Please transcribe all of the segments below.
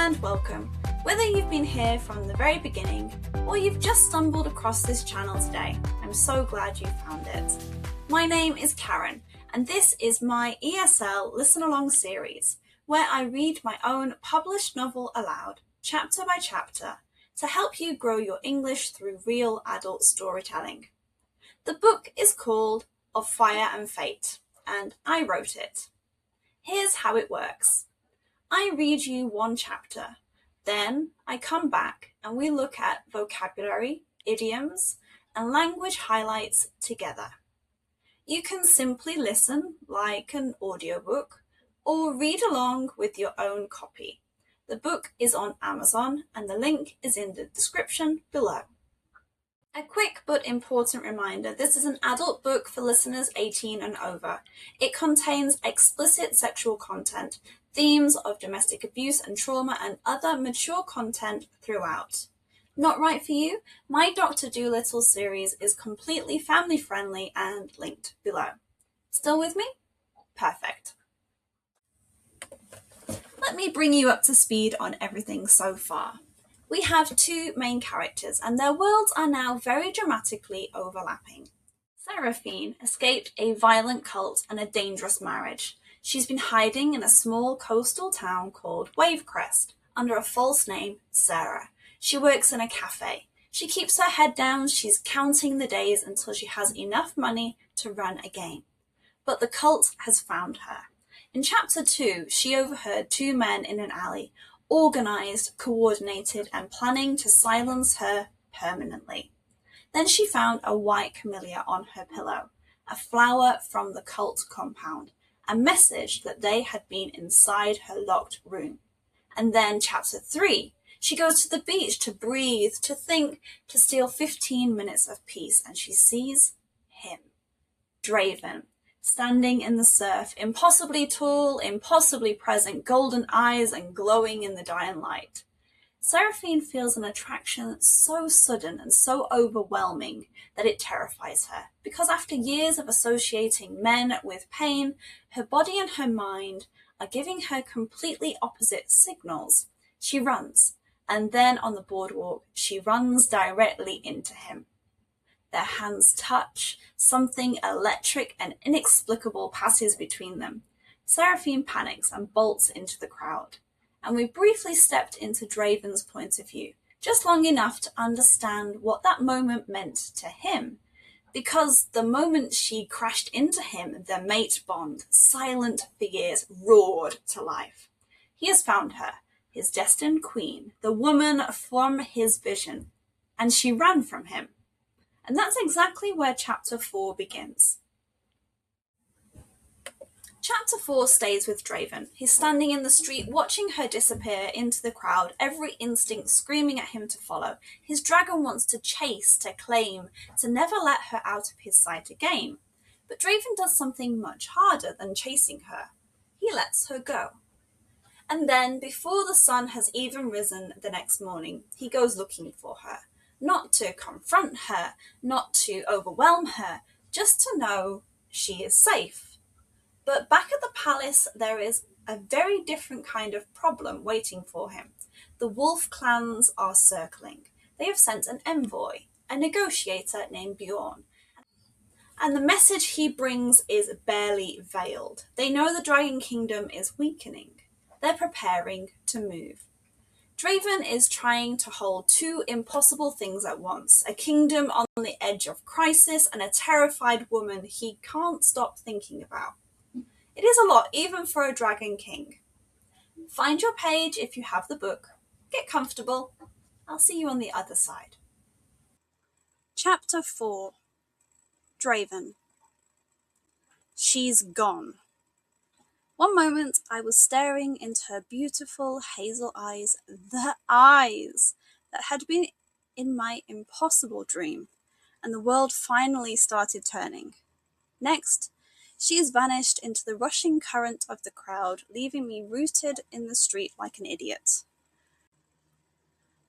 and welcome. Whether you've been here from the very beginning or you've just stumbled across this channel today, I'm so glad you found it. My name is Karen and this is my ESL Listen-Along Series, where I read my own published novel aloud, chapter by chapter, to help you grow your English through real adult storytelling. The book is called Of Fire and Fate, and I wrote it. Here's how it works. I read you one chapter, then I come back and we look at vocabulary, idioms, and language highlights together. You can simply listen like an audiobook or read along with your own copy. The book is on Amazon and the link is in the description below. A quick but important reminder, this is an adult book for listeners 18 and over. It contains explicit sexual content, themes of domestic abuse and trauma, and other mature content throughout. Not right for you? My Dr. Dolittle series is completely family friendly and linked below. Still with me? Perfect. Let me bring you up to speed on everything so far. We have two main characters and their worlds are now very dramatically overlapping. Seraphine escaped a violent cult and a dangerous marriage. She's been hiding in a small coastal town called Wavecrest under a false name, Sarah. She works in a cafe. She keeps her head down, she's counting the days until she has enough money to run a game. But the cult has found her. In chapter 2, she overheard two men in an alley, organised, coordinated, and planning to silence her permanently. Then she found a white camellia on her pillow, a flower from the cult compound, a message that they had been inside her locked room. And then chapter 3, she goes to the beach to breathe, to think, to steal 15 minutes of peace, and she sees him, Draven, standing in the surf, impossibly tall, impossibly present, golden eyes and glowing in the dying light. Seraphine feels an attraction so sudden and so overwhelming that it terrifies her, because after years of associating men with pain, her body and her mind are giving her completely opposite signals. She runs, and then on the boardwalk, she runs directly into him. Their hands touch, something electric and inexplicable passes between them. Seraphine panics and bolts into the crowd. And we briefly stepped into Draven's point of view, just long enough to understand what that moment meant to him. Because the moment she crashed into him, their mate bond, silent for years, roared to life. He has found her, his destined queen, the woman from his vision, and she ran from him. And that's exactly where chapter 4 begins. Chapter 4 stays with Draven. He's standing in the street watching her disappear into the crowd, every instinct screaming at him to follow. His dragon wants to chase, to claim, to never let her out of his sight again. But Draven does something much harder than chasing her. He lets her go. And then, before the sun has even risen the next morning, he goes looking for her. Not to confront her, not to overwhelm her, just to know she is safe. But back at the palace, there is a very different kind of problem waiting for him. The wolf clans are circling. They have sent an envoy, a negotiator named Bjorn. And the message he brings is barely veiled. They know the Dragon Kingdom is weakening. They're preparing to move. Draven is trying to hold two impossible things at once, a kingdom on the edge of crisis and a terrified woman he can't stop thinking about. It is a lot, even for a Dragon King. Find your page if you have the book. Get comfortable. I'll see you on the other side. Chapter 4. Draven. She's gone. One moment I was staring into her beautiful hazel eyes, the eyes that had been in my impossible dream, and the world finally started turning. Next, she has vanished into the rushing current of the crowd, leaving me rooted in the street like an idiot.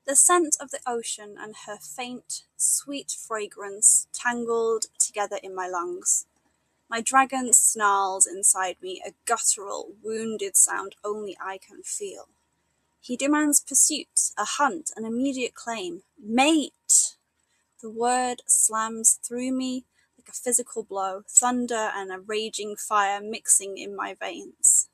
The scent of the ocean and her faint, sweet fragrance tangled together in my lungs. My dragon snarls inside me, a guttural, wounded sound only I can feel. He demands pursuit, a hunt, an immediate claim. Mate! The word slams through me like a physical blow, thunder and a raging fire mixing in my veins.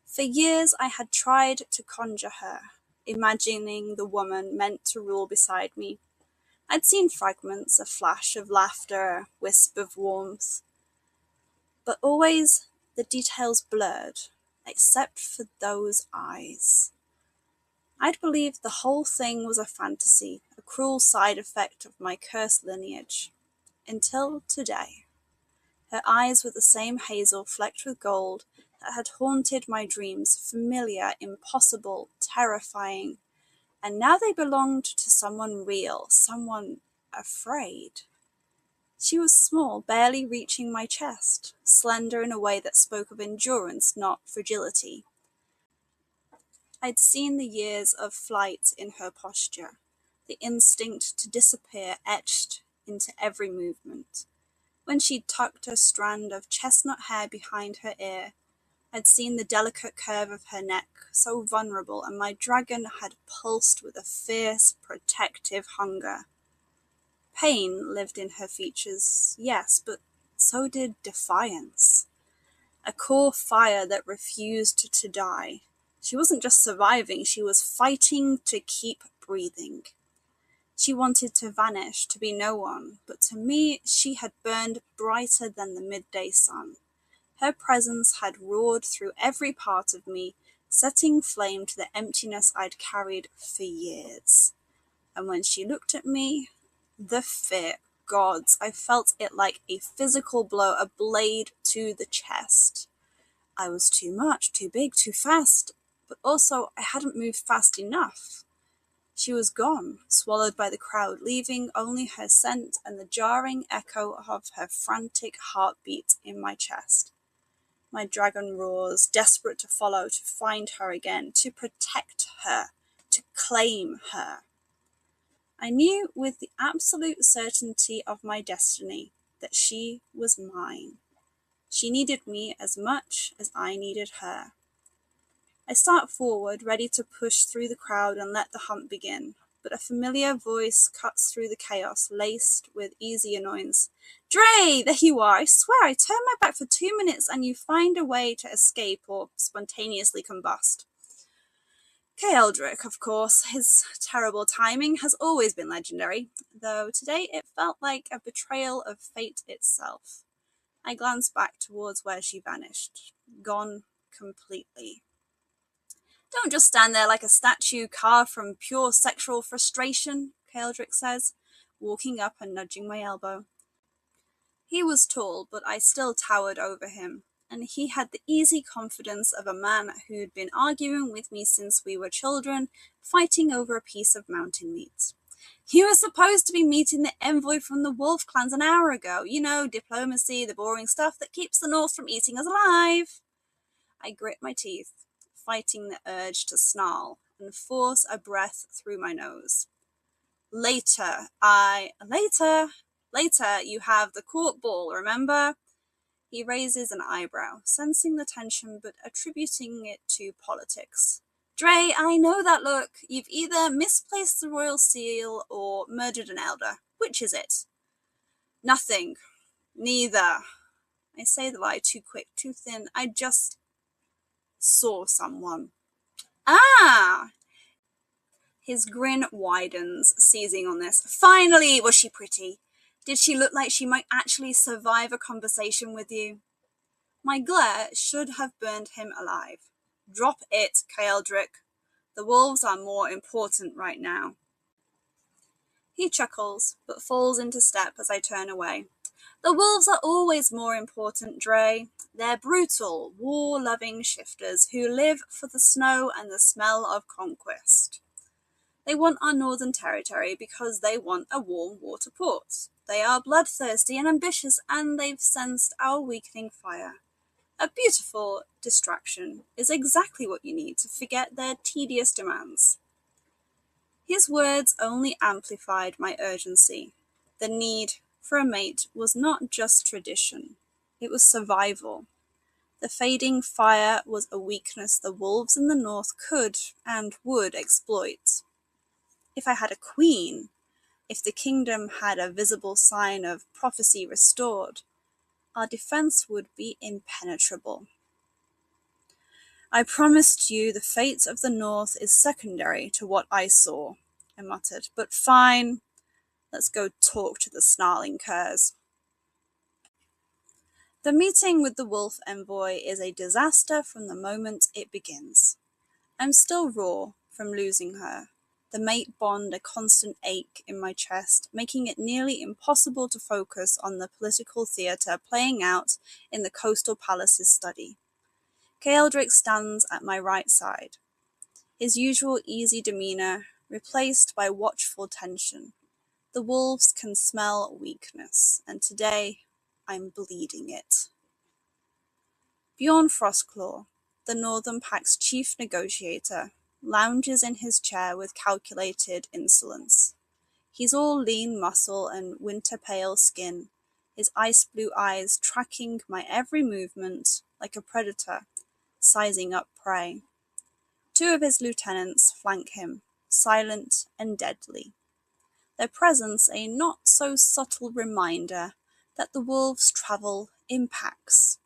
For years I had tried to conjure her, imagining the woman meant to rule beside me. I'd seen fragments, a flash of laughter, a wisp of warmth, but always the details blurred, except for those eyes. I'd believed the whole thing was a fantasy, a cruel side effect of my cursed lineage, until today. Her eyes were the same hazel flecked with gold that had haunted my dreams, familiar, impossible, terrifying, and now they belonged to someone real, someone afraid. She was small, barely reaching my chest, slender in a way that spoke of endurance, not fragility. I'd seen the years of flight in her posture, the instinct to disappear etched into every movement. When she'd tucked a strand of chestnut hair behind her ear, I'd seen the delicate curve of her neck, so vulnerable, and my dragon had pulsed with a fierce, protective hunger. Pain lived in her features, yes, but so did defiance. A core fire that refused to die. She wasn't just surviving, she was fighting to keep breathing. She wanted to vanish, to be no one, but to me she had burned brighter than the midday sun. Her presence had roared through every part of me, setting flame to the emptiness I'd carried for years. And when she looked at me, the fear, gods, I felt it like a physical blow, a blade to the chest. I was too much, too big, too fast, but also I hadn't moved fast enough. She was gone, swallowed by the crowd, leaving only her scent and the jarring echo of her frantic heartbeat in my chest. My dragon roars, desperate to follow, to find her again, to protect her, to claim her. I knew with the absolute certainty of my destiny that she was mine. She needed me as much as I needed her. I start forward, ready to push through the crowd and let the hunt begin, but a familiar voice cuts through the chaos, laced with easy annoyance. Dre, there you are! I swear I turned my back for 2 minutes and you find a way to escape or spontaneously combust. Eldrick, of course. His terrible timing has always been legendary, though today it felt like a betrayal of fate itself. I glanced back towards where she vanished, gone completely. Don't just stand there like a statue carved from pure sexual frustration, Eldrick says, walking up and nudging my elbow. He was tall, but I still towered over him, and he had the easy confidence of a man who'd been arguing with me since we were children, fighting over a piece of mountain meat. You were supposed to be meeting the envoy from the wolf clans an hour ago. You know, diplomacy, the boring stuff that keeps the North from eating us alive. I grit my teeth, fighting the urge to snarl and force a breath through my nose. Later, you have the court ball, remember? He raises an eyebrow, sensing the tension but attributing it to politics. Dre, I know that look. You've either misplaced the royal seal or murdered an elder. Which is it? Nothing. Neither. I say the lie too quick, too thin. I just saw someone. Ah! His grin widens, seizing on this. Finally! Was she pretty? Did she look like she might actually survive a conversation with you? My glare should have burned him alive. Drop it, Eldrick. The wolves are more important right now. He chuckles, but falls into step as I turn away. The wolves are always more important, Dre. They're brutal, war-loving shifters who live for the snow and the smell of conquest. They want our northern territory because they want a warm water port. They are bloodthirsty and ambitious, and they've sensed our weakening fire. A beautiful distraction is exactly what you need to forget their tedious demands. His words only amplified my urgency. The need for a mate was not just tradition. It was survival. The fading fire was a weakness the wolves in the north could and would exploit. If I had a queen, if the kingdom had a visible sign of prophecy restored, our defense would be impenetrable. I promised you the fate of the north is secondary to what I saw, I muttered, but fine, let's go talk to the snarling curs. The meeting with the wolf envoy is a disaster from the moment it begins. I'm still raw from losing her, the mate bond a constant ache in my chest, making it nearly impossible to focus on the political theatre playing out in the coastal palace's study. Keldrick stands at my right side, his usual easy demeanour replaced by watchful tension. The wolves can smell weakness, and today I'm bleeding it. Bjorn Frostclaw, the Northern Pack's chief negotiator, lounges in his chair with calculated insolence. He's all lean muscle and winter-pale skin, his ice-blue eyes tracking my every movement like a predator, sizing up prey. Two of his lieutenants flank him, silent and deadly, their presence a not-so-subtle reminder that the wolves travel in packs.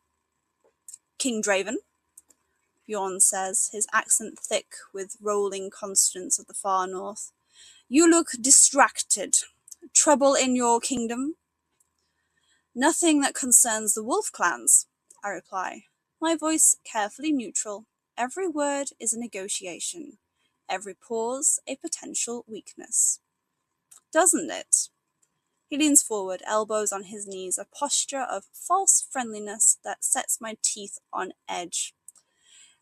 King Draven, Bjorn says, his accent thick with rolling consonants of the far north. You look distracted. Trouble in your kingdom? Nothing that concerns the wolf clans, I reply, my voice carefully neutral. Every word is a negotiation, every pause a potential weakness. Doesn't it? He leans forward, elbows on his knees, a posture of false friendliness that sets my teeth on edge.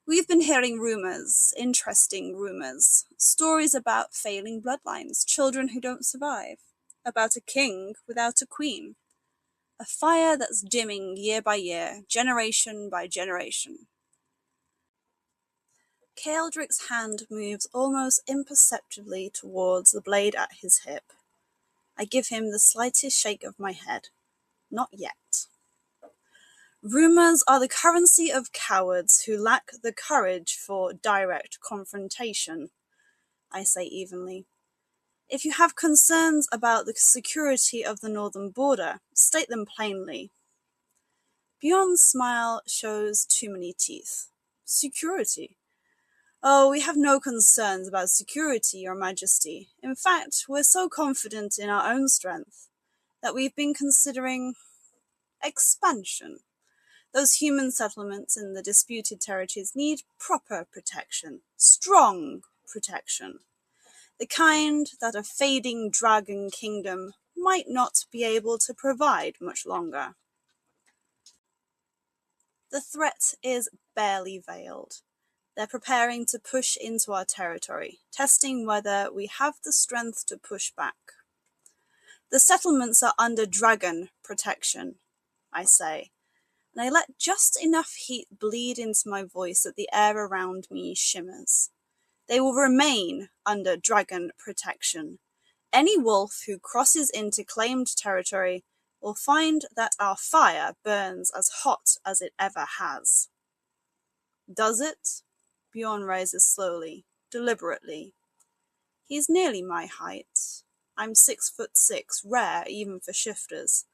We've been hearing rumors, interesting rumors, stories about failing bloodlines, children who don't survive, about a king without a queen, a fire that's dimming year by year, generation by generation. Keldrick's hand moves almost imperceptibly towards the blade at his hip. I give him the slightest shake of my head. Not yet. Rumors are the currency of cowards who lack the courage for direct confrontation, I say evenly. If you have concerns about the security of the northern border, state them plainly. Bjorn's smile shows too many teeth. Security? Oh, we have no concerns about security, Your Majesty. In fact, we're so confident in our own strength that we've been considering expansion. Those human settlements in the disputed territories need proper protection, strong protection, the kind that a fading dragon kingdom might not be able to provide much longer. The threat is barely veiled. They're preparing to push into our territory, testing whether we have the strength to push back. The settlements are under dragon protection, I say, and I let just enough heat bleed into my voice that the air around me shimmers. They will remain under dragon protection. Any wolf who crosses into claimed territory will find that our fire burns as hot as it ever has. Does it? Bjorn rises slowly, deliberately. He's nearly my height. I'm 6'6", rare even for shifters.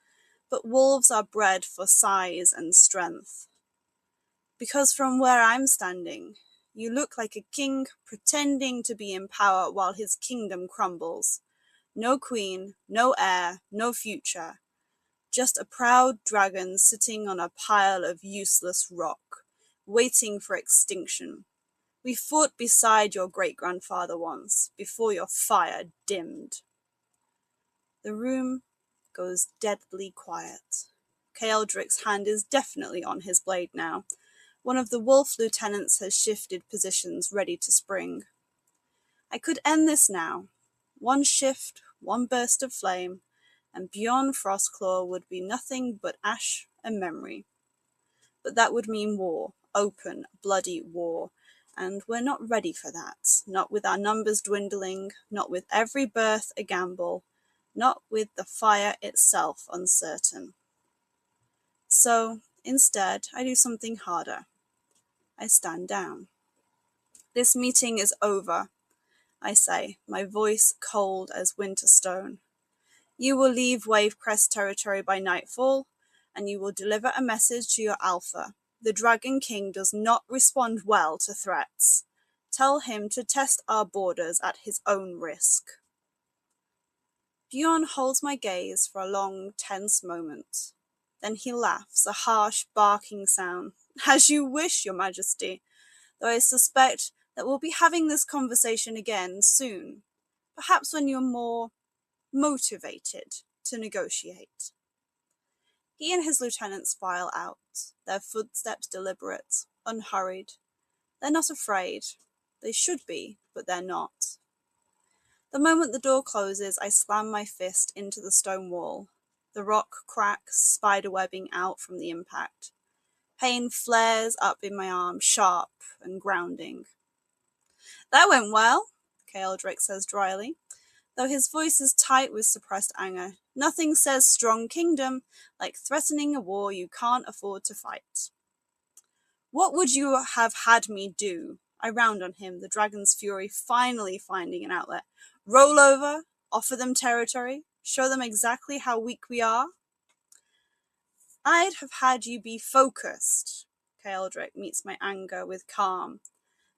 But wolves are bred for size and strength. Because from where I'm standing, you look like a king pretending to be in power while his kingdom crumbles. No queen, no heir, no future. Just a proud dragon sitting on a pile of useless rock, waiting for extinction. We fought beside your great-grandfather once, before your fire dimmed. The room goes deadly quiet. Keldrick's hand is definitely on his blade now. One of the wolf lieutenants has shifted positions, ready to spring. I could end this now. One shift, one burst of flame, and Bjorn Frostclaw would be nothing but ash and memory. But that would mean war, open, bloody war, and we're not ready for that. Not with our numbers dwindling, not with every birth a gamble, not with the fire itself uncertain. So, Instead, I do something harder. I stand down. This meeting is over, I say, my voice cold as winter stone. You will leave Wave Crest territory by nightfall, and you will deliver a message to your alpha. The Dragon King does not respond well to threats. Tell him to test our borders at his own risk. Bjorn holds my gaze for a long, tense moment. Then he laughs, a harsh, barking sound. As you wish, Your Majesty, though I suspect that we'll be having this conversation again soon, perhaps when you're more motivated to negotiate. He and his lieutenants file out, their footsteps deliberate, unhurried. They're not afraid. They should be, but they're not. The moment the door closes, I slam my fist into the stone wall. The rock cracks, spiderwebbing out from the impact. Pain flares up in my arm, sharp and grounding. That went well, Keldrick says dryly, though his voice is tight with suppressed anger. Nothing says strong kingdom like threatening a war you can't afford to fight. What would you have had me do? I round on him, the dragon's fury finally finding an outlet. Roll over, offer them territory, show them exactly how weak we are? I'd have had you be focused. Keldrick meets my anger with calm,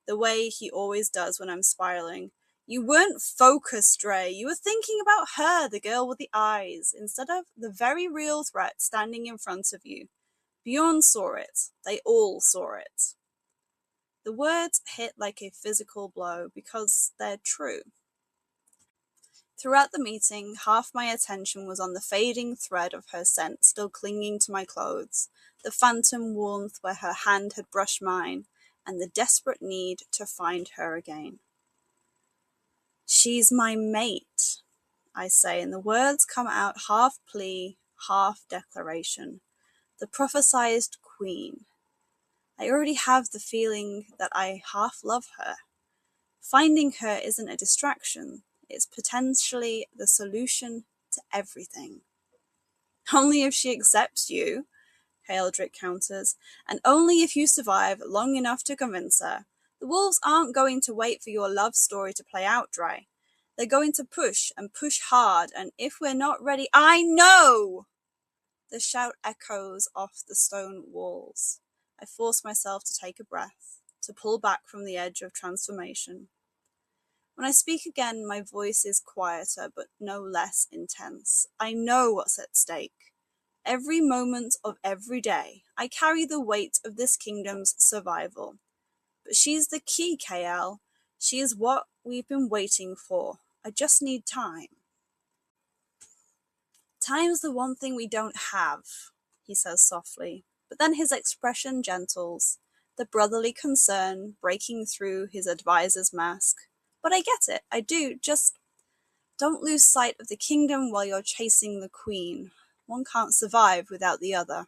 the way he always does when I'm spiraling. You weren't focused, Dre. You were thinking about her, the girl with the eyes, instead of the very real threat standing in front of you. Bjorn saw it. They all saw it. The words hit like a physical blow because they're true. Throughout the meeting, half my attention was on the fading thread of her scent still clinging to my clothes, the phantom warmth where her hand had brushed mine, and the desperate need to find her again. She's my mate, I say, and the words come out half plea, half declaration. The prophesied queen. I already have the feeling that I half love her. Finding her isn't a distraction. It's potentially the solution to everything. Only if she accepts you, Keldrick counters, and only if you survive long enough to convince her. The wolves aren't going to wait for your love story to play out, Dry. They're going to push and push hard, and if we're not ready, I know! The shout echoes off the stone walls. I force myself to take a breath, to pull back from the edge of transformation. When I speak again, my voice is quieter, but no less intense. I know what's at stake. Every moment of every day, I carry the weight of this kingdom's survival. But she's the key, KL. She is what we've been waiting for. I just need time. Time's the one thing we don't have, he says softly, but then his expression gentles, the brotherly concern breaking through his advisor's mask. But I get it, I do, just don't lose sight of the kingdom while you're chasing the queen. One can't survive without the other.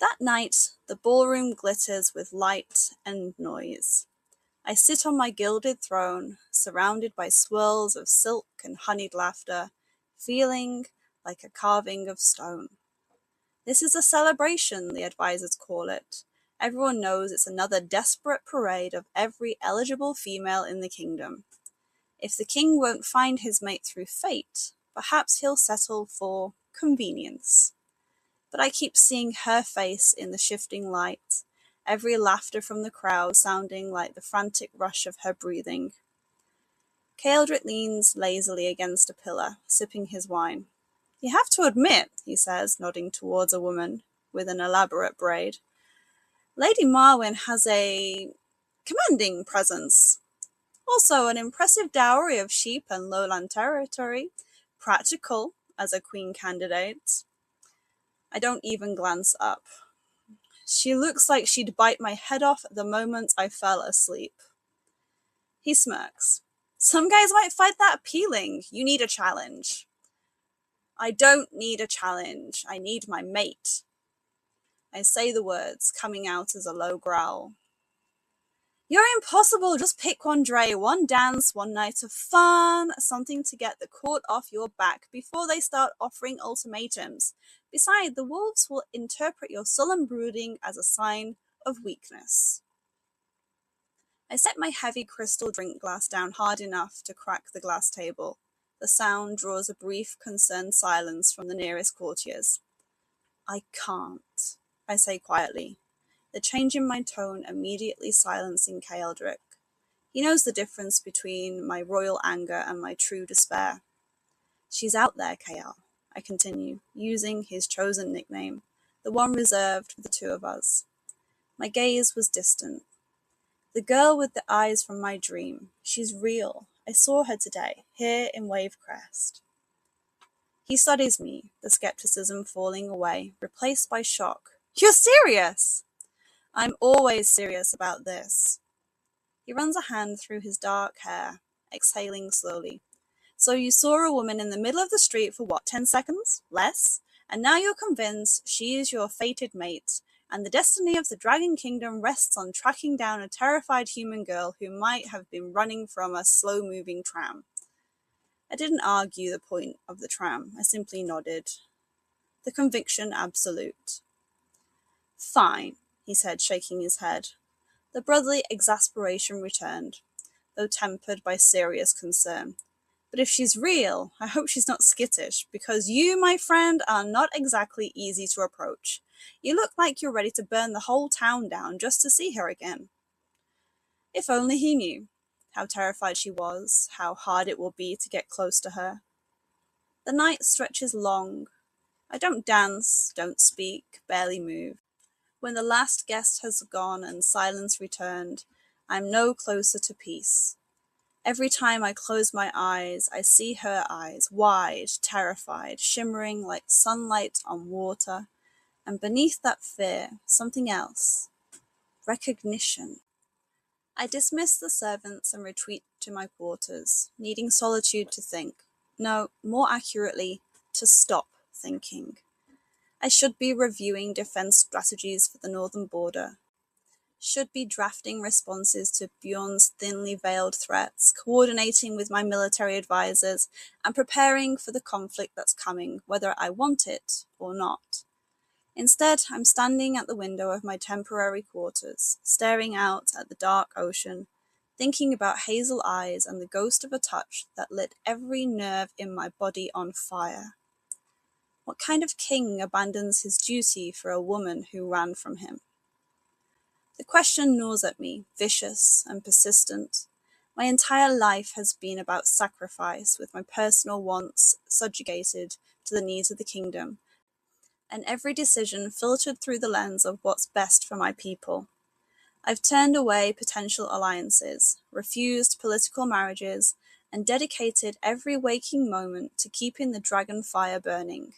That night, the ballroom glitters with light and noise. I sit on my gilded throne, surrounded by swirls of silk and honeyed laughter, feeling like a carving of stone. This is a celebration, the advisors call it. Everyone knows it's another desperate parade of every eligible female in the kingdom. If the king won't find his mate through fate, perhaps he'll settle for convenience. But I keep seeing her face in the shifting light, every laughter from the crowd sounding like the frantic rush of her breathing. Keldrick leans lazily against a pillar, sipping his wine. You have to admit, he says, nodding towards a woman with an elaborate braid, Lady Marwyn has a commanding presence. Also an impressive dowry of sheep and lowland territory, practical as a queen candidate. I don't even glance up. She looks like she'd bite my head off the moment I fell asleep. He smirks. Some guys might find that appealing. You need a challenge. I don't need a challenge. I need my mate. I say the words, coming out as a low growl. You're impossible. Just pick one, Dre. One dance, one night of fun, something to get the court off your back before they start offering ultimatums. Besides, the wolves will interpret your sullen brooding as a sign of weakness. I set my heavy crystal drink glass down hard enough to crack the glass table. The sound draws a brief, concerned silence from the nearest courtiers. I can't, I say quietly, the change in my tone immediately silencing Keldrick. He knows the difference between my royal anger and my true despair. She's out there, Kael, I continue, using his chosen nickname, the one reserved for the two of us. My gaze was distant. The girl with the eyes from my dream. She's real. I saw her today, here in Wavecrest. He studies me, the skepticism falling away, replaced by shock. You're serious? I'm always serious about this. He runs a hand through his dark hair, exhaling slowly. So you saw a woman in the middle of the street for what, 10 seconds? Less? And now you're convinced she is your fated mate, and the destiny of the Dragon Kingdom rests on tracking down a terrified human girl who might have been running from a slow-moving tram. I didn't argue the point of the tram. I simply nodded. The conviction absolute. Fine, he said, shaking his head. The brotherly exasperation returned, though tempered by serious concern. But if she's real, I hope she's not skittish, because you, my friend, are not exactly easy to approach. You look like you're ready to burn the whole town down just to see her again. If only he knew how terrified she was, how hard it will be to get close to her. The night stretches long. I don't dance, don't speak, barely move. When the last guest has gone and silence returned, I am no closer to peace. Every time I close my eyes, I see her eyes, wide, terrified, shimmering like sunlight on water, and beneath that fear, something else. Recognition. I dismiss the servants and retreat to my quarters, needing solitude to think. No, more accurately, to stop thinking. I should be reviewing defense strategies for the northern border. Should be drafting responses to Bjorn's thinly veiled threats, coordinating with my military advisors, and preparing for the conflict that's coming, whether I want it or not. Instead, I'm standing at the window of my temporary quarters, staring out at the dark ocean, thinking about hazel eyes and the ghost of a touch that lit every nerve in my body on fire. What kind of king abandons his duty for a woman who ran from him? The question gnaws at me, vicious and persistent. My entire life has been about sacrifice, with my personal wants subjugated to the needs of the kingdom, and every decision filtered through the lens of what's best for my people. I've turned away potential alliances, refused political marriages, and dedicated every waking moment to keeping the dragon fire burning.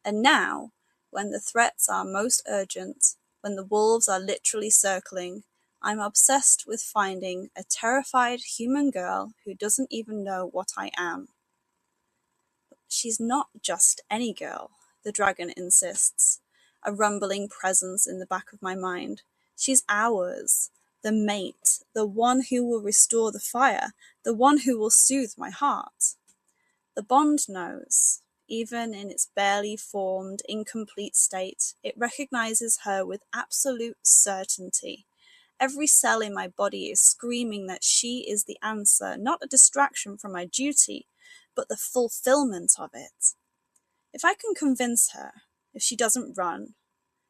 And now, when the threats are most urgent, when the wolves are literally circling, I'm obsessed with finding a terrified human girl who doesn't even know what I am. She's not just any girl, the dragon insists, a rumbling presence in the back of my mind. She's ours, the mate, the one who will restore the fire, the one who will soothe my heart. The bond knows. Even in its barely formed, incomplete state, it recognizes her with absolute certainty. Every cell in my body is screaming that she is the answer, not a distraction from my duty, but the fulfillment of it. If I can convince her, if she doesn't run,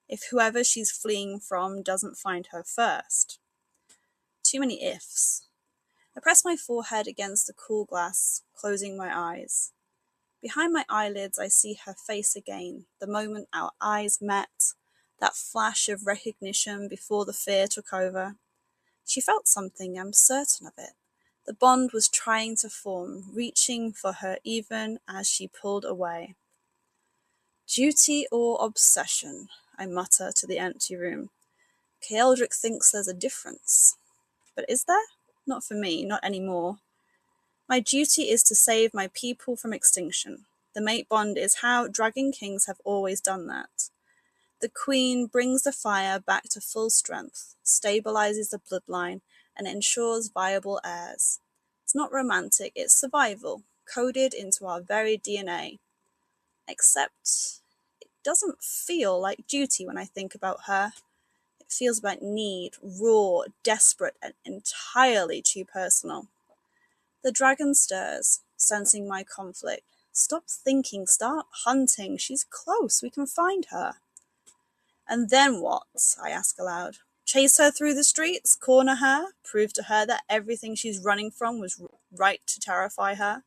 if whoever she's fleeing from doesn't find her first. Too many ifs. I press my forehead against the cool glass, closing my eyes. Behind my eyelids I see her face again, the moment our eyes met, that flash of recognition before the fear took over. She felt something, I'm certain of it. The bond was trying to form, reaching for her even as she pulled away. Duty or obsession, I mutter to the empty room. Keldrick thinks there's a difference. But is there? Not for me, not anymore. My duty is to save my people from extinction. The mate bond is how dragon kings have always done that. The queen brings the fire back to full strength, stabilizes the bloodline, and ensures viable heirs. It's not romantic, it's survival, coded into our very DNA. Except doesn't feel like duty when I think about her. It feels about need, raw, desperate, and entirely too personal. The dragon stirs, sensing my conflict. Stop thinking, start hunting. She's close, we can find her. And then what? I ask aloud. Chase her through the streets, corner her, prove to her that everything she's running from was right to terrify her?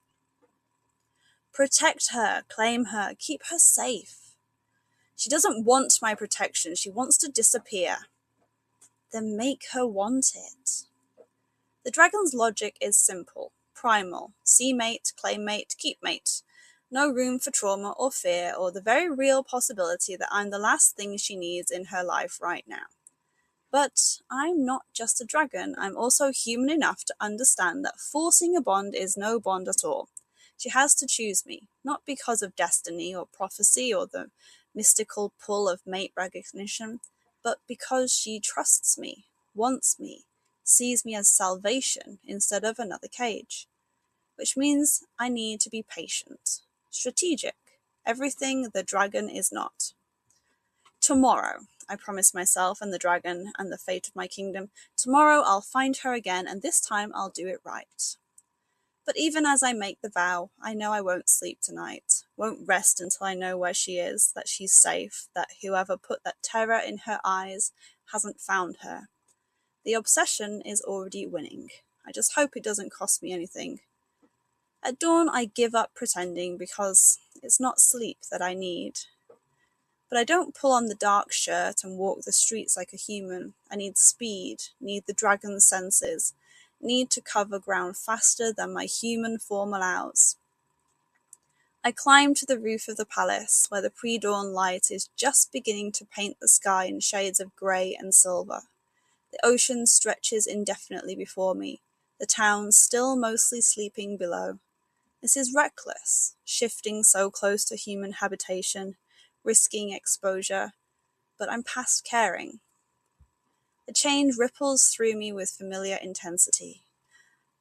Protect her, claim her, keep her safe. She doesn't want my protection, she wants to disappear. Then make her want it. The dragon's logic is simple, primal, see mate, claim mate, keep mate. No room for trauma or fear or the very real possibility that I'm the last thing she needs in her life right now. But I'm not just a dragon, I'm also human enough to understand that forcing a bond is no bond at all. She has to choose me, not because of destiny or prophecy or the mystical pull of mate recognition, but because she trusts me, wants me, sees me as salvation instead of another cage. Which means I need to be patient, strategic, everything the dragon is not. Tomorrow, I promise myself and the dragon and the fate of my kingdom, tomorrow I'll find her again, and this time I'll do it right. But even as I make the vow, I know I won't sleep tonight, won't rest until I know where she is, that she's safe, that whoever put that terror in her eyes hasn't found her. The obsession is already winning. I just hope it doesn't cost me anything. At dawn, I give up pretending because it's not sleep that I need. But I don't pull on the dark shirt and walk the streets like a human. I need speed, need the dragon's senses, need to cover ground faster than my human form allows. I climb to the roof of the palace, where the pre-dawn light is just beginning to paint the sky in shades of grey and silver. The ocean stretches indefinitely before me, the town still mostly sleeping below. This is reckless, shifting so close to human habitation, risking exposure, but I'm past caring. The change ripples through me with familiar intensity.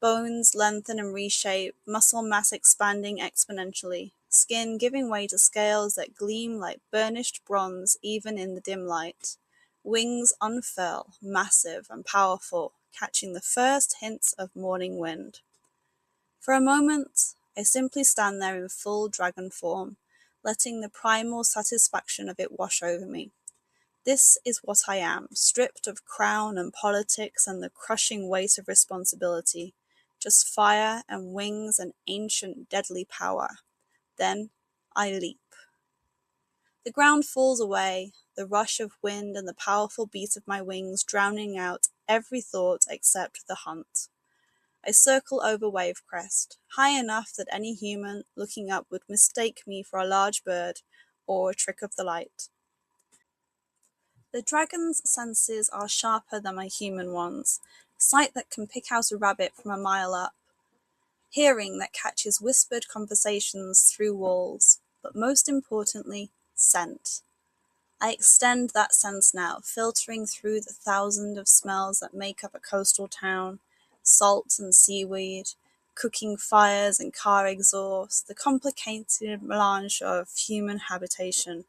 Bones lengthen and reshape, muscle mass expanding exponentially, skin giving way to scales that gleam like burnished bronze even in the dim light. Wings unfurl, massive and powerful, catching the first hints of morning wind. For a moment, I simply stand there in full dragon form, letting the primal satisfaction of it wash over me. This is what I am, stripped of crown and politics and the crushing weight of responsibility, just fire and wings and ancient deadly power. Then I leap. The ground falls away, the rush of wind and the powerful beat of my wings drowning out every thought except the hunt. I circle over wave crest, high enough that any human looking up would mistake me for a large bird or a trick of the light. The dragon's senses are sharper than my human ones, sight that can pick out a rabbit from a mile up, hearing that catches whispered conversations through walls, but most importantly, scent. I extend that sense now, filtering through the thousand of smells that make up a coastal town, salt and seaweed, cooking fires and car exhaust, the complicated melange of human habitation.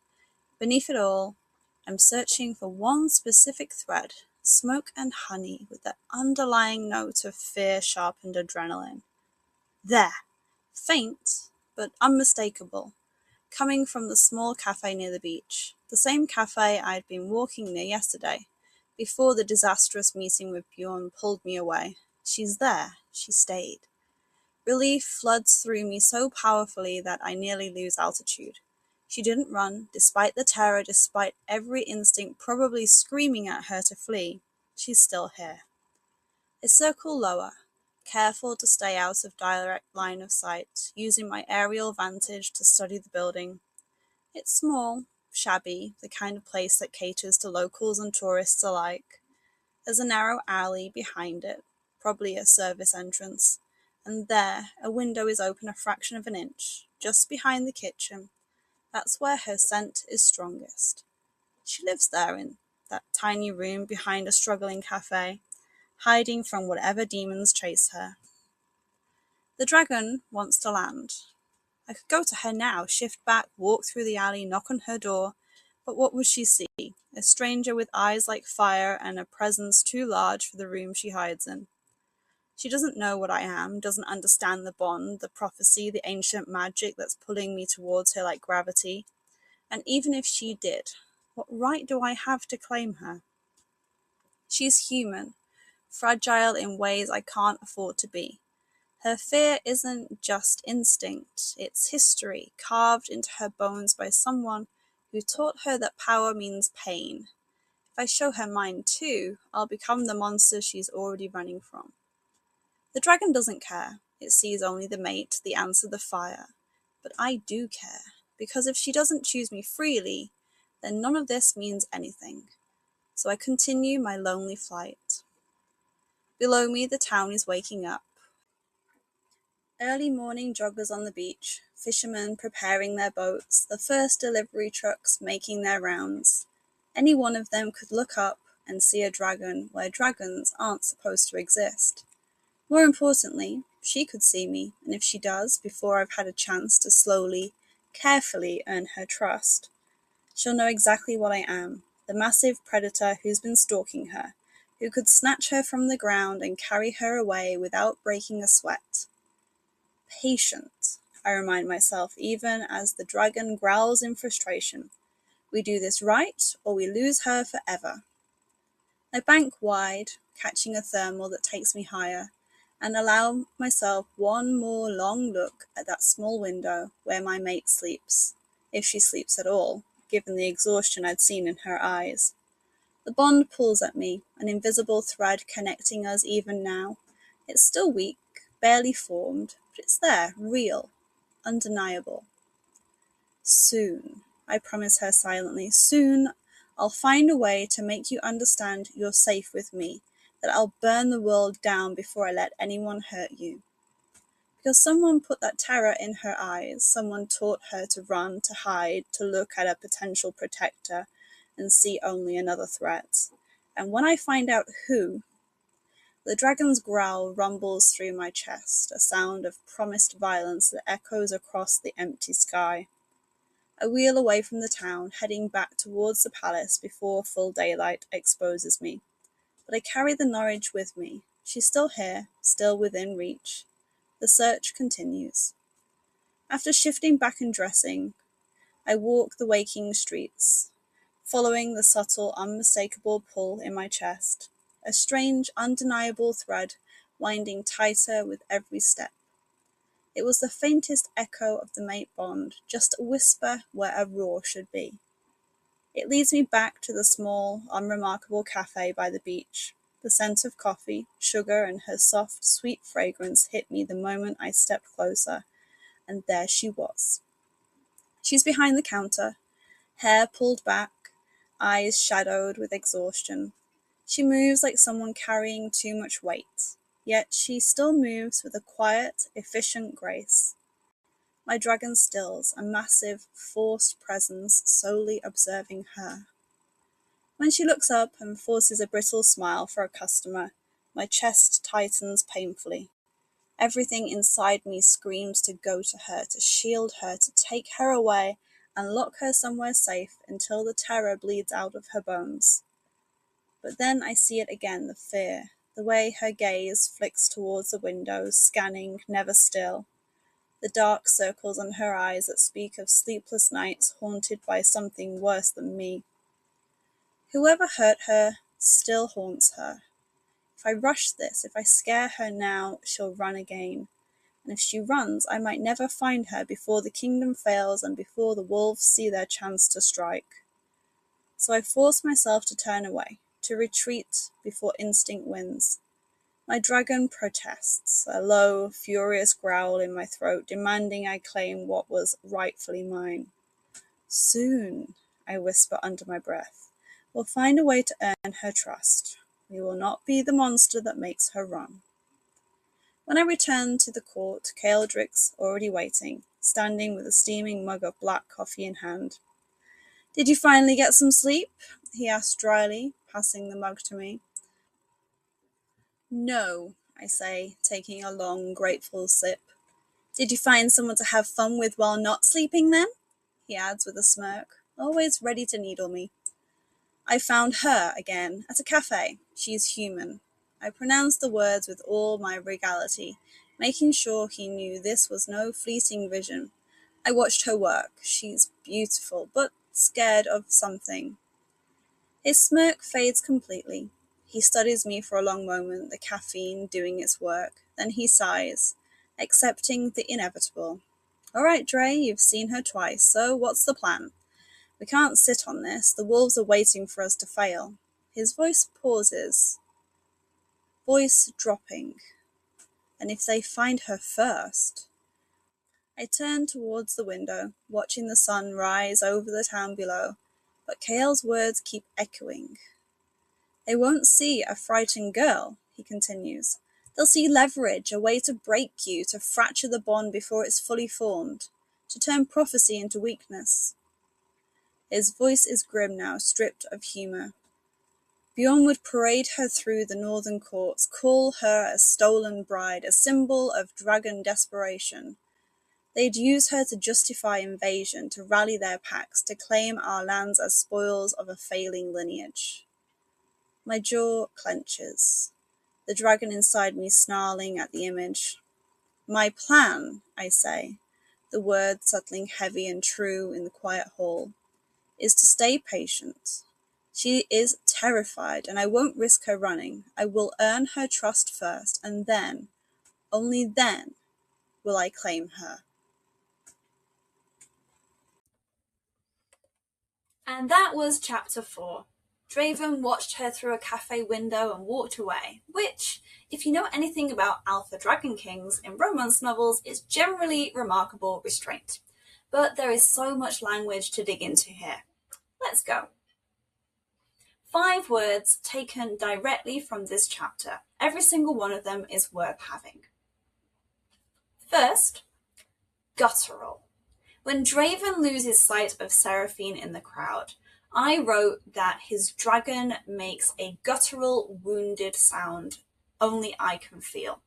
Beneath it all, I'm searching for one specific thread, smoke and honey with that underlying note of fear-sharpened adrenaline. There! Faint, but unmistakable, coming from the small cafe near the beach, the same cafe I'd been walking near yesterday, before the disastrous meeting with Bjorn pulled me away. She's there. She stayed. Relief floods through me so powerfully that I nearly lose altitude. She didn't run, despite the terror, despite every instinct probably screaming at her to flee. She's still here. I circle lower, careful to stay out of direct line of sight, using my aerial vantage to study the building. It's small, shabby, the kind of place that caters to locals and tourists alike. There's a narrow alley behind it, probably a service entrance, and there a window is open a fraction of an inch, just behind the kitchen. That's where her scent is strongest. She lives there in that tiny room behind a struggling cafe, hiding from whatever demons chase her. The dragon wants to land. I could go to her now, shift back, walk through the alley, knock on her door, but what would she see? A stranger with eyes like fire and a presence too large for the room she hides in. She doesn't know what I am, doesn't understand the bond, the prophecy, the ancient magic that's pulling me towards her like gravity. And even if she did, what right do I have to claim her? She's human, fragile in ways I can't afford to be. Her fear isn't just instinct, it's history, carved into her bones by someone who taught her that power means pain. If I show her mine too, I'll become the monster she's already running from. The dragon doesn't care. It sees only the mate, the answer, the fire. But I do care, because if she doesn't choose me freely, then none of this means anything. So I continue my lonely flight. Below me, the town is waking up. Early morning joggers on the beach, fishermen preparing their boats, the first delivery trucks making their rounds. Any one of them could look up and see a dragon where dragons aren't supposed to exist. More importantly, she could see me, and if she does, before I've had a chance to slowly, carefully earn her trust, she'll know exactly what I am, the massive predator who's been stalking her, who could snatch her from the ground and carry her away without breaking a sweat. Patient, I remind myself, even as the dragon growls in frustration. We do this right, or we lose her forever. I bank wide, catching a thermal that takes me higher, and allow myself one more long look at that small window where my mate sleeps, if she sleeps at all, given the exhaustion I'd seen in her eyes. The bond pulls at me, an invisible thread connecting us even now. It's still weak, barely formed, but it's there, real, undeniable. Soon, I promise her silently, soon I'll find a way to make you understand you're safe with me, that I'll burn the world down before I let anyone hurt you. Because someone put that terror in her eyes, someone taught her to run, to hide, to look at a potential protector and see only another threat. And when I find out who, the dragon's growl rumbles through my chest, a sound of promised violence that echoes across the empty sky. I wheel away from the town, heading back towards the palace before full daylight exposes me. But I carry the knowledge with me. She's still here, still within reach. The search continues. After shifting back and dressing, I walk the waking streets, following the subtle, unmistakable pull in my chest, a strange, undeniable thread winding tighter with every step. It was the faintest echo of the mate bond, just a whisper where a roar should be. It leads me back to the small, unremarkable cafe by the beach. The scent of coffee, sugar, and her soft, sweet fragrance hit me the moment I stepped closer, and there she was. She's behind the counter, hair pulled back, eyes shadowed with exhaustion. She moves like someone carrying too much weight, yet she still moves with a quiet, efficient grace. My dragon stills, a massive, forced presence solely observing her. When she looks up and forces a brittle smile for a customer, my chest tightens painfully. Everything inside me screams to go to her, to shield her, to take her away and lock her somewhere safe until the terror bleeds out of her bones. But then I see it again, the fear, the way her gaze flicks towards the window, scanning, never still. The dark circles on her eyes that speak of sleepless nights haunted by something worse than me. Whoever hurt her still haunts her. If I rush this, if I scare her now, she'll run again. And if she runs, I might never find her before the kingdom fails and before the wolves see their chance to strike. So I force myself to turn away, to retreat before instinct wins. My dragon protests, a low, furious growl in my throat, demanding I claim what was rightfully mine. Soon, I whisper under my breath, we'll find a way to earn her trust. We will not be the monster that makes her run. When I return to the court, Kaeldrick's already waiting, standing with a steaming mug of black coffee in hand. "Did you finally get some sleep?" he asked dryly, passing the mug to me. "No," I say, taking a long, grateful sip. Did you find someone to have fun with while not sleeping then? He adds with a smirk, always ready to needle me. I found her again at a cafe. She's human. I pronounced the words with all my regality, making sure he knew this was no fleeting vision. I watched her work. She's beautiful, but scared of something. His smirk fades completely. He studies me for a long moment, the caffeine doing its work. Then he sighs, accepting the inevitable. All right, Dre, you've seen her twice, so what's the plan? We can't sit on this. The wolves are waiting for us to fail. His voice pauses, voice dropping. And if they find her first? I turn towards the window, watching the sun rise over the town below, but Kael's words keep echoing. They won't see a frightened girl, he continues. They'll see leverage, a way to break you, to fracture the bond before it's fully formed, to turn prophecy into weakness. His voice is grim now, stripped of humour. Bjorn would parade her through the northern courts, call her a stolen bride, a symbol of dragon desperation. They'd use her to justify invasion, to rally their packs, to claim our lands as spoils of a failing lineage. My jaw clenches, the dragon inside me snarling at the image. My plan, I say, the word settling heavy and true in the quiet hall, is to stay patient. She is terrified, and I won't risk her running. I will earn her trust first, and then, only then, will I claim her. And that was chapter 4. Draven watched her through a cafe window and walked away, which, if you know anything about alpha dragon kings in romance novels, is generally remarkable restraint. But there is so much language to dig into here. Let's go. 5 words taken directly from this chapter. Every single one of them is worth having. First, guttural. When Draven loses sight of Seraphine in the crowd, I wrote that his dragon makes a guttural, wounded sound only I can feel.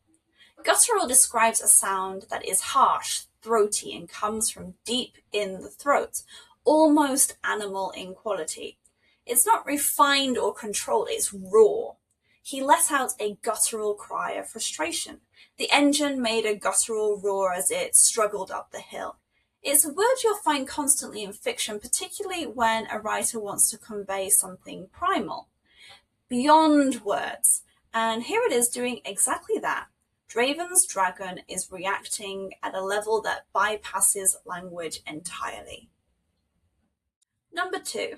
Guttural describes a sound that is harsh, throaty, and comes from deep in the throat, almost animal in quality. It's not refined or controlled, it's raw. He let out a guttural cry of frustration. The engine made a guttural roar as it struggled up the hill. It's a word you'll find constantly in fiction, particularly when a writer wants to convey something primal, beyond words. And here it is doing exactly that. Draven's dragon is reacting at a level that bypasses language entirely. Number 2,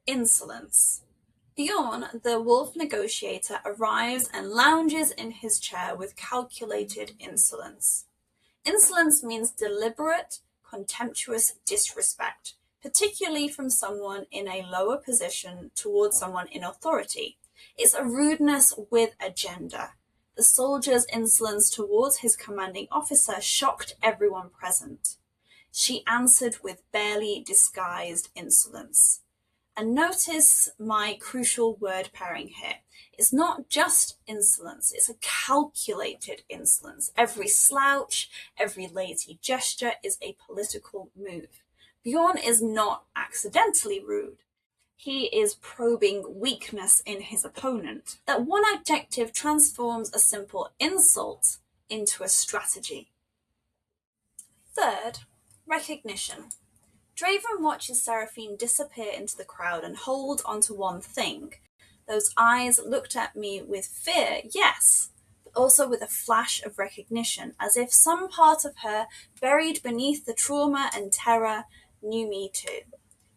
insolence. Bjorn, the wolf negotiator, arrives and lounges in his chair with calculated insolence. Insolence means deliberate, contemptuous disrespect, particularly from someone in a lower position towards someone in authority. It's a rudeness with agenda. The soldier's insolence towards his commanding officer shocked everyone present. She answered with barely disguised insolence. And notice my crucial word pairing here. It's not just insolence, it's a calculated insolence. Every slouch, every lazy gesture is a political move. Bjorn is not accidentally rude. He is probing weakness in his opponent. That one adjective transforms a simple insult into a strategy. Third, recognition. Draven watches Seraphine disappear into the crowd and hold onto one thing. Those eyes looked at me with fear, yes, but also with a flash of recognition, as if some part of her, buried beneath the trauma and terror, knew me too.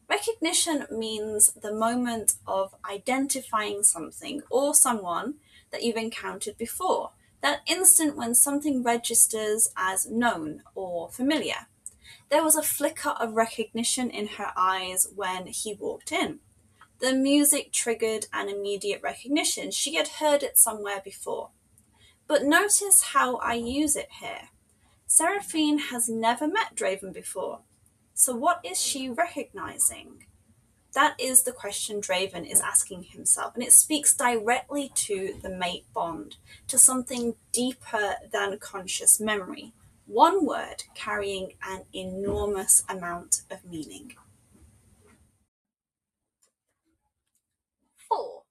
Recognition means the moment of identifying something or someone that you've encountered before, that instant when something registers as known or familiar. There was a flicker of recognition in her eyes when he walked in. The music triggered an immediate recognition. She had heard it somewhere before. But notice how I use it here. Seraphine has never met Draven before. So what is she recognizing? That is the question Draven is asking himself, and it speaks directly to the mate bond, to something deeper than conscious memory. one word carrying an enormous amount of meaning. 4.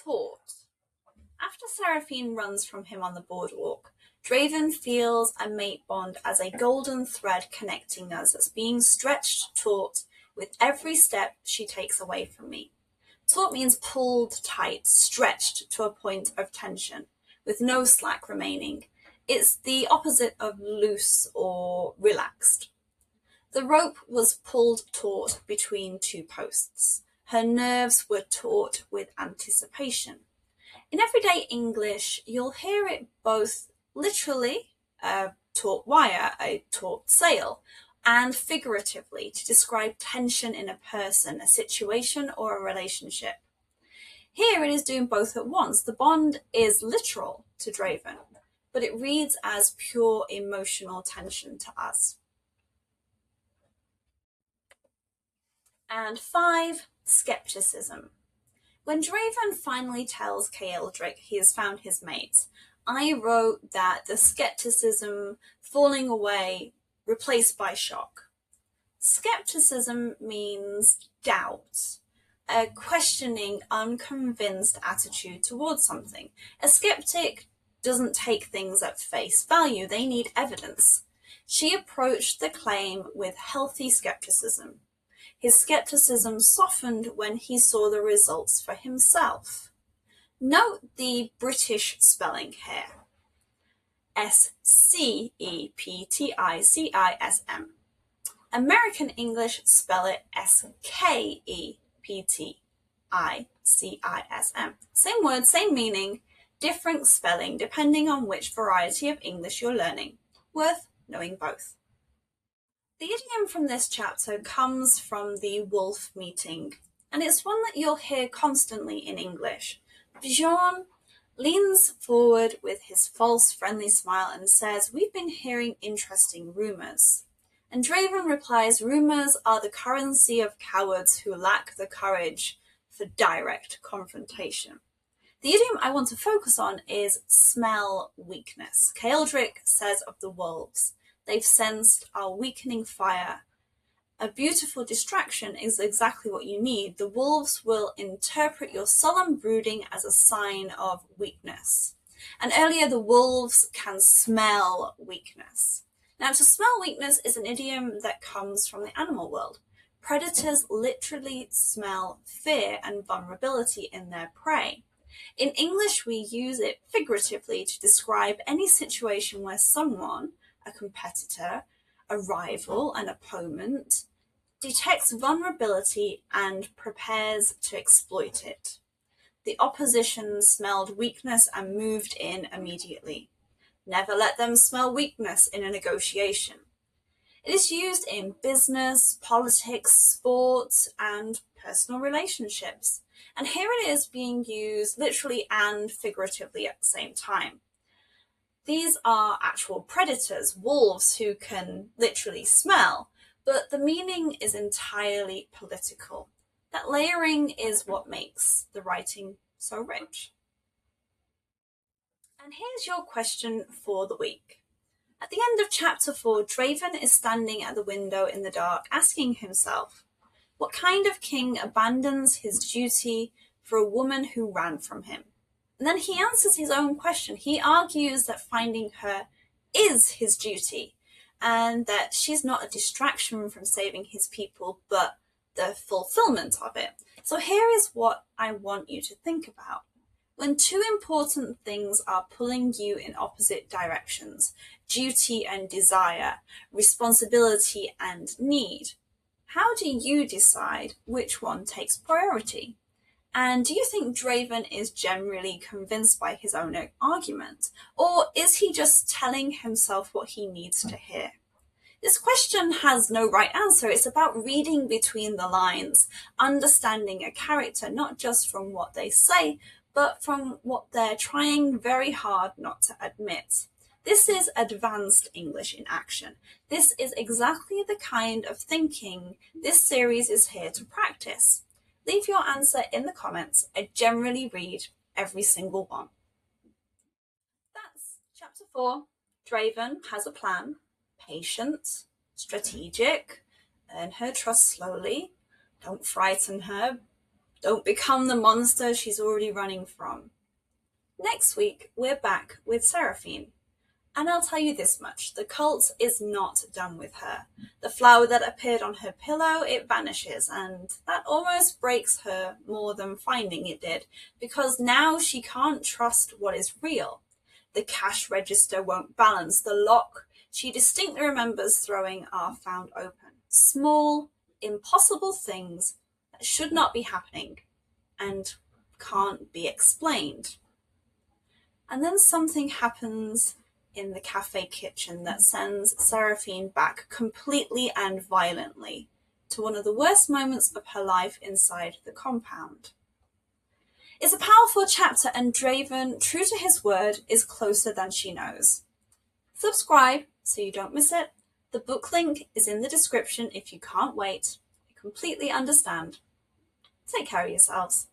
Taught. After Seraphine runs from him on the boardwalk, Draven feels a mate bond as a golden thread connecting us that's being stretched taut with every step she takes away from me. Taut means pulled tight, stretched to a point of tension, with no slack remaining. It's the opposite of loose or relaxed. The rope was pulled taut between two posts. Her nerves were taut with anticipation. In everyday English, you'll hear it both literally, a taut wire, a taut sail, and figuratively to describe tension in a person, a situation, or a relationship. Here it is doing both at once. The bond is literal to Draven, but it reads as pure emotional tension to us. And 5, skepticism. When Draven finally tells Kaeldrick he has found his mate, I wrote that the skepticism falling away, replaced by shock. Skepticism means doubt, a questioning, unconvinced attitude towards something. A skeptic doesn't take things at face value, they need evidence. She approached the claim with healthy skepticism. His skepticism softened when he saw the results for himself. Note the British spelling here. S-C-E-P-T-I-C-I-S-M. American English spell it S-K-E-P-T-I-C-I-S-M. Same word, same meaning, different spelling depending on which variety of English you're learning. Worth knowing both. The idiom from this chapter comes from the wolf meeting, and it's one that you'll hear constantly in English. Bjorn leans forward with his false friendly smile and says, "We've been hearing interesting rumours." And Draven replies, "Rumours are the currency of cowards who lack the courage for direct confrontation." The idiom I want to focus on is smell weakness. Kaeldrick says of the wolves, "They've sensed our weakening fire. A beautiful distraction is exactly what you need. The wolves will interpret your sullen brooding as a sign of weakness." And earlier, the wolves can smell weakness. Now, to smell weakness is an idiom that comes from the animal world. Predators literally smell fear and vulnerability in their prey. In English, we use it figuratively to describe any situation where someone, a competitor, a rival, an opponent, detects vulnerability and prepares to exploit it. The opposition smelled weakness and moved in immediately. Never let them smell weakness in a negotiation. It is used in business, politics, sports, and personal relationships. And here it is being used literally and figuratively at the same time. These are actual predators, wolves who can literally smell, but the meaning is entirely political. That layering is what makes the writing so rich. And here's your question for the week. At the end of chapter 4, Draven is standing at the window in the dark, asking himself, what kind of king abandons his duty for a woman who ran from him? And then he answers his own question. He argues that finding her is his duty, and that she's not a distraction from saving his people, but the fulfillment of it. So here is what I want you to think about. When two important things are pulling you in opposite directions, duty and desire, responsibility and need, how do you decide which one takes priority? And do you think Draven is generally convinced by his own argument? Or is he just telling himself what he needs to hear? This question has no right answer. It's about reading between the lines, understanding a character, not just from what they say, but from what they're trying very hard not to admit. This is advanced English in action. This is exactly the kind of thinking this series is here to practice. Leave your answer in the comments. I generally read every single one. That's chapter 4. Draven has a plan, patient, strategic, earn her trust slowly, don't frighten her, don't become the monster she's already running from. Next week, we're back with Seraphine. And I'll tell you this much, the cult is not done with her. The flower that appeared on her pillow, it vanishes, and that almost breaks her more than finding it did, because now she can't trust what is real. The cash register won't balance, the lock she distinctly remembers throwing are found open. Small, impossible things that should not be happening and can't be explained. And then something happens in the cafe kitchen that sends Seraphine back completely and violently to one of the worst moments of her life inside the compound. It's a powerful chapter, and Draven, true to his word, is closer than she knows. Subscribe so you don't miss it. The book link is in the description if you can't wait. I completely understand. Take care of yourselves.